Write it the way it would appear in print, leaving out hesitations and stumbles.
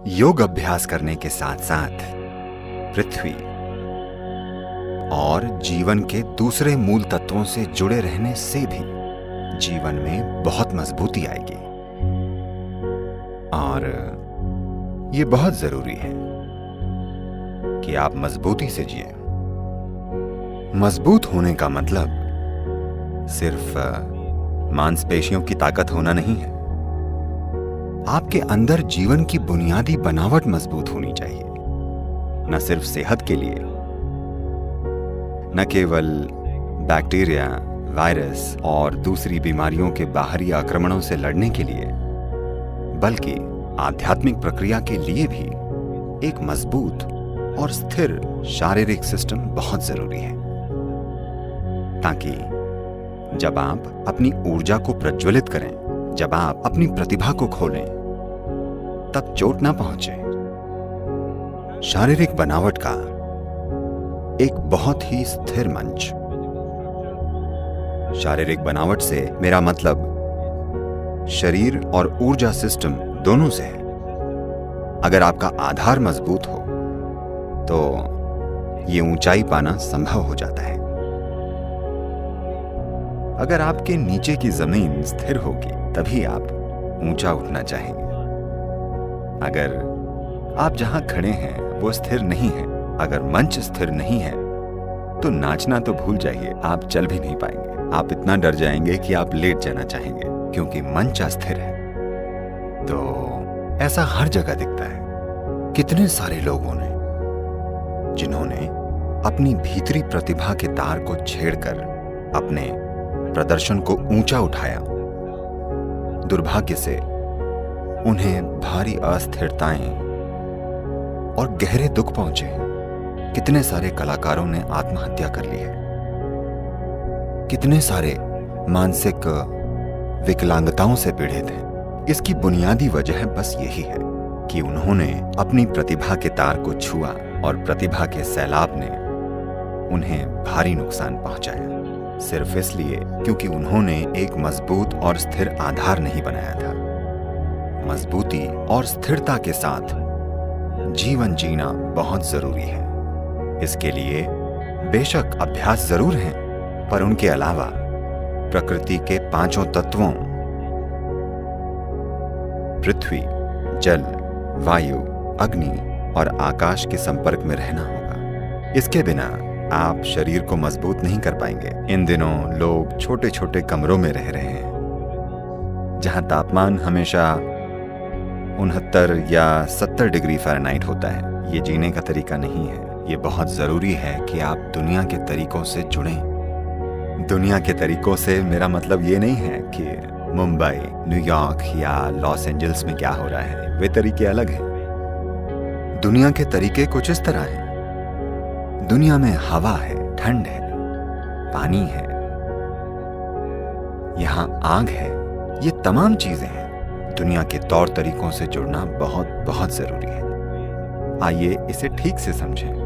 योग अभ्यास करने के साथ साथ पृथ्वी और जीवन के दूसरे मूल तत्वों से जुड़े रहने से भी जीवन में बहुत मजबूती आएगी। और ये बहुत जरूरी है कि आप मजबूती से जिए। मजबूत होने का मतलब सिर्फ मांसपेशियों की ताकत होना नहीं है। आपके अंदर जीवन की बुनियादी बनावट मजबूत होनी चाहिए, न सिर्फ सेहत के लिए, न केवल बैक्टीरिया, वायरस और दूसरी बीमारियों के बाहरी आक्रमणों से लड़ने के लिए, बल्कि आध्यात्मिक प्रक्रिया के लिए भी एक मजबूत और स्थिर शारीरिक सिस्टम बहुत जरूरी है, ताकि जब आप अपनी ऊर्जा को प्रज्वलित करें, जब आप अपनी प्रतिभा को खोलें, तब चोट ना पहुंचे। शारीरिक बनावट का एक बहुत ही स्थिर मंच। शारीरिक बनावट से मेरा मतलब शरीर और ऊर्जा सिस्टम दोनों से है। अगर आपका आधार मजबूत हो तो ये ऊंचाई पाना संभव हो जाता है। अगर आपके नीचे की जमीन स्थिर होगी तभी आप ऊंचा उठना चाहेंगे। अगर आप जहां खड़े हैं वो स्थिर नहीं है, अगर मंच स्थिर नहीं है तो नाचना तो भूल जाइए, आप चल भी नहीं पाएंगे। आप इतना डर जाएंगे कि आप लेट जाना चाहेंगे, क्योंकि मंच अस्थिर है। तो ऐसा हर जगह दिखता है। कितने सारे लोगों ने जिन्होंने अपनी भीतरी प्रतिभा के तार को छेड़कर अपने प्रदर्शन को ऊंचा उठाया, दुर्भाग्य से उन्हें भारी अस्थिरताएं और गहरे दुख पहुंचे। कितने सारे कलाकारों ने आत्महत्या कर ली है। कितने सारे मानसिक विकलांगताओं से पीड़ित हैं। इसकी बुनियादी वजह बस यही है कि उन्होंने अपनी प्रतिभा के तार को छुआ और प्रतिभा के सैलाब ने उन्हें भारी नुकसान पहुंचाया, सिर्फ इसलिए क्योंकि उन्होंने एक मजबूत और स्थिर आधार नहीं बनाया था। मजबूती और स्थिरता के साथ जीवन जीना बहुत जरूरी है। इसके लिए बेशक अभ्यास जरूर हैं, पर उनके अलावा प्रकृति के पांचों तत्वों पृथ्वी, जल, वायु, अग्नि और आकाश के संपर्क में रहना होगा। इसके बिना आप शरीर को मजबूत नहीं कर पाएंगे। इन दिनों लोग छोटे छोटे कमरों में रह रहे हैं, जहां तापमान हमेशा 69 या 70 डिग्री फ़ारेनहाइट होता है। ये जीने का तरीका नहीं है। ये बहुत जरूरी है कि आप दुनिया के तरीकों से जुड़ें। दुनिया के तरीकों से मेरा मतलब ये नहीं है कि मुंबई, न्यूयॉर्क या लॉस एंजल्स में क्या हो रहा है, वे तरीके अलग हैं। दुनिया के तरीके कुछ इस तरह हैं। दुनिया में हवा है, ठंड है, पानी है, यहां आग है। ये तमाम चीजें हैं। दुनिया के तौर तरीकों से जुड़ना बहुत बहुत जरूरी है। आइए इसे ठीक से समझें।